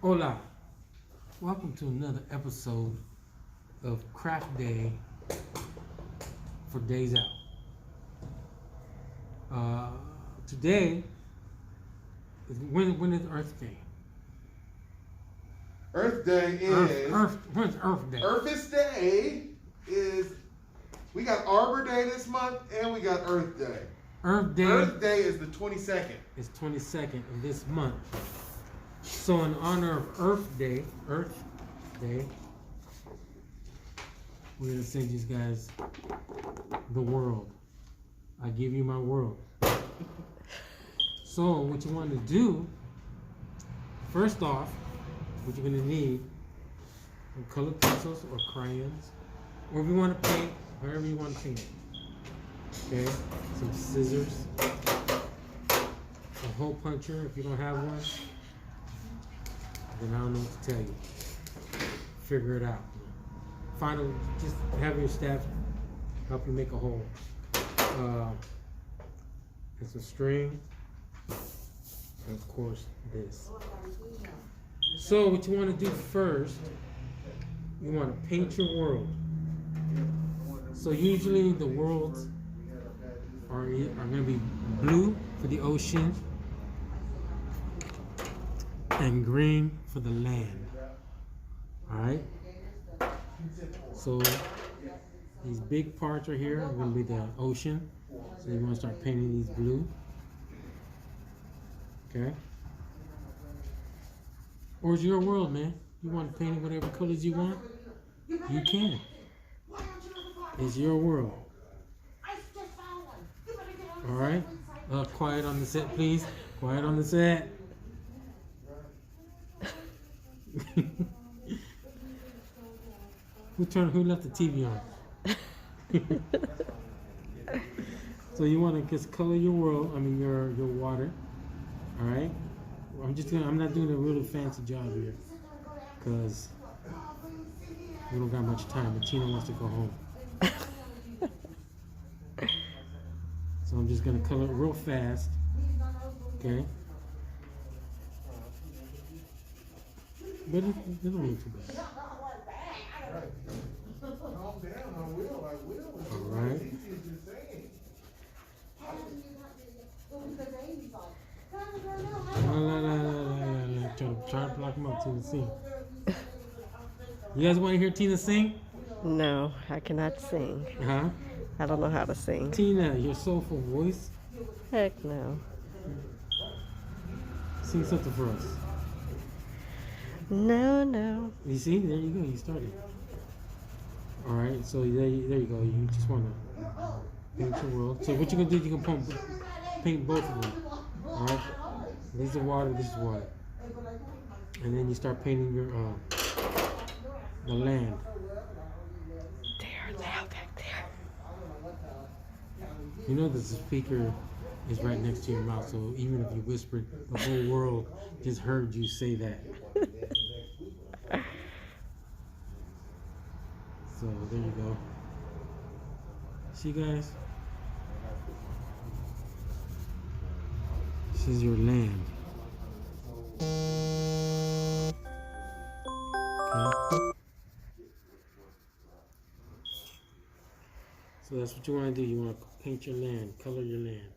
Hola, welcome to another episode of Craft Day for Days Out. Today is when is Earth Day? Earth Day is When's Earth Day? Earth's Day is we got Arbor Day this month and we got Earth Day. Earth Day Earth Day is the 22nd. is 22nd of this month. So in honor of Earth Day, we're gonna send you guys the world. I give you my world. So what you want to do, first off, what you're gonna need some colored pencils or crayons, or if you want to paint, however you want to paint it. Okay, some scissors, a hole puncher if you don't have one. Then I don't know what to tell you. Figure it out. Just have your staff help you make a hole. And some string. And of course, this. So what you want to do first, you want to paint your world. So usually the worlds are going to be blue for the ocean and green for the land. Alright? So these big parts right here are going to be the ocean. So you want to start painting these blue. Okay? Or it's your world, man. You want to paint it whatever colors you want? You can. It's your world. Alright? Quiet on the set, please. Quiet on the set. Who left the TV on? So you want to just color your world, your water. Alright? I'm not doing a really fancy job here. Because we don't got much time, and Tina wants to go home. So I'm just gonna color it real fast. Okay? But it don't look too bad. Calm down, I will. Alright. Try to block him up to the scene. You guys want to hear Tina sing? No, I cannot sing. Huh? I don't know how to sing. Tina, your soulful voice. Heck no. Sing something for us. No. You see? There you go. You started. Alright, so there you go. You just want to paint your world. So what you're going to do, you're going to paint both of them. Alright? This is water, this is water. And then you start painting your the land. They are loud back there. You know that the speaker is right next to your mouth, so even if you whispered, the whole world just heard you say that. So there you go. See, guys? This is your land. Okay. So that's what you want to do. You want to paint your land, color your land.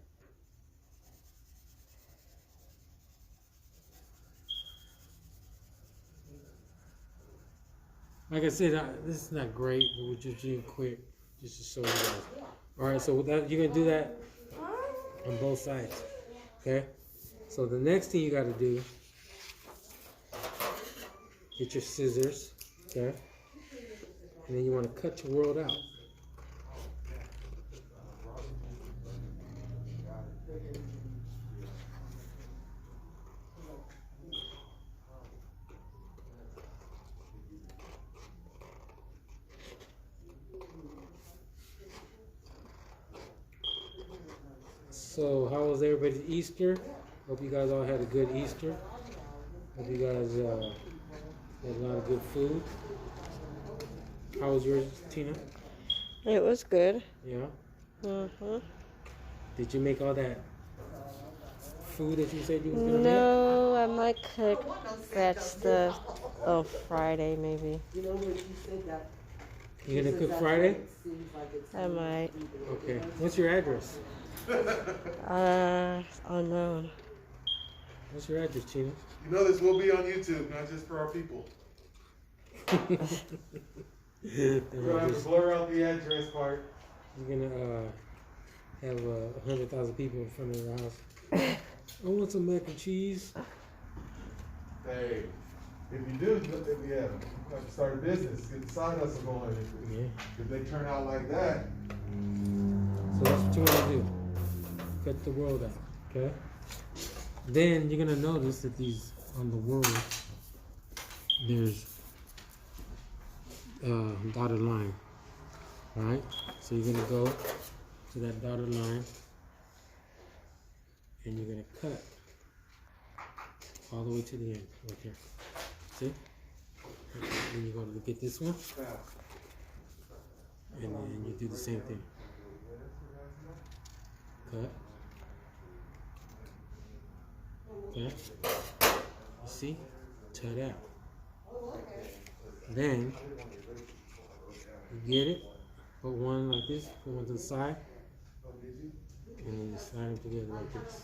Like I said, this is not great, but we're just doing quick, just to show you guys. All right, so you're gonna do that on both sides, okay? So the next thing you got to do, get your scissors, okay? And then you want to cut your world out. So how was everybody's Easter? Hope you guys all had a good Easter. Hope you guys had a lot of good food. How was yours, Tina? It was good. Yeah? Mm-hmm. Did you make all that food that you said you was gonna make? No, I might cook that stuff on Friday, maybe. You gonna cook Friday? I might. Okay. What's your address? Unknown. What's your address, Chino? You know this will be on YouTube, not just for our people. We're gonna have to blur out the address part. You're gonna have 100,000 people in front of your house. I want some mac and cheese. Hey, if you do, you have to start a business, get the side hustle going. Yeah. If they turn out like that, So that's what you want to do. Cut the world out. Okay. Then you're gonna notice that these on the world there's dotted line. All right. So you're gonna go to that dotted line and you're gonna cut all the way to the end right there. See? Then you're gonna get this one, and then you do the same thing. Cut. Okay. You see? Ta-da. Then you get it. Put one like this. Put one to the side. And then you slide them together like this.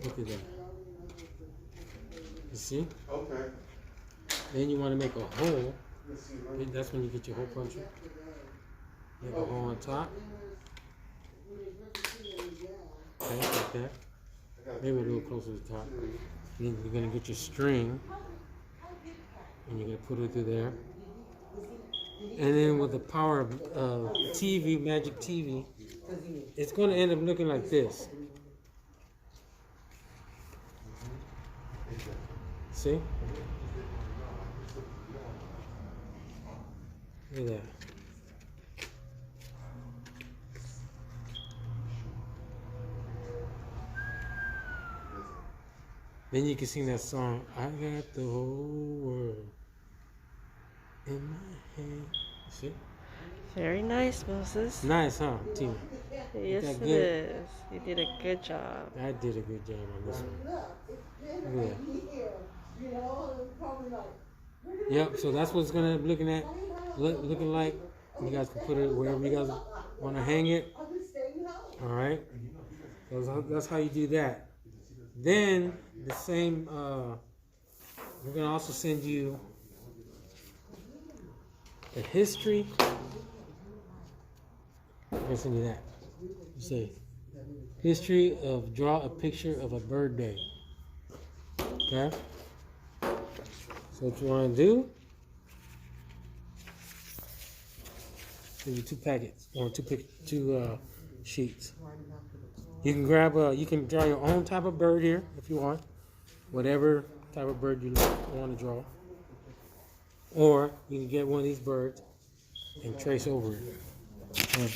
Look at that. You see? okay. Then you want to make a hole. That's when you get your hole puncher. Make a hole on top. Okay, like that. Maybe a little closer to the top. And then you're going to get your string. And you're going to put it through there. And then with the power of TV, Magic TV, it's going to end up looking like this. See? Look at that. Then you can sing that song, I got the whole world in my hand. See? Very nice, Moses. Nice, huh, Tina? Yes, that it good? is. You did a good job. I did a good job on this one. Look at that. Yep, so that's what it's gonna be looking like. You guys can put it wherever you guys want to hang it. All right, that's how you do that. Then the same. We're gonna also send you the history. I'm gonna send you that. You say history of draw a picture of a bird day. Okay. So what you want to do? Give you 2 packets or two sheets. You can grab you can draw your own type of bird here if you want, whatever type of bird you want to draw. Or you can get one of these birds and trace over it. And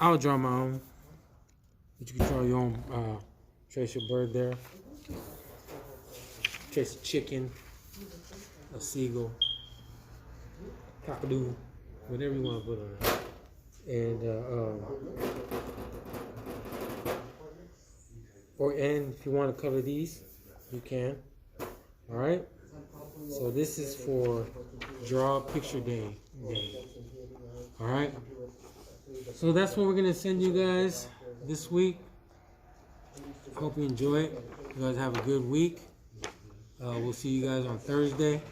I'll draw my own, but you can draw your own. Trace your bird there. Trace a chicken, a seagull, cockadoo, whatever you want to put on it. And if you want to color these, you can. All right. So this is for Draw Picture Day. All right. So that's what we're gonna send you guys this week. Hope you enjoy it. You guys have a good week. We'll see you guys on Thursday.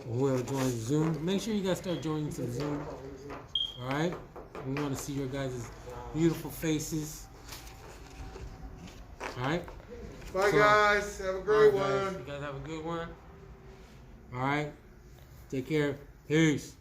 Whoever joins Zoom, make sure you guys start joining some Zoom. All right. We want to see your guys' beautiful faces. All right. Bye, guys. Have a great one. You guys have a good one. All right. Take care. Peace.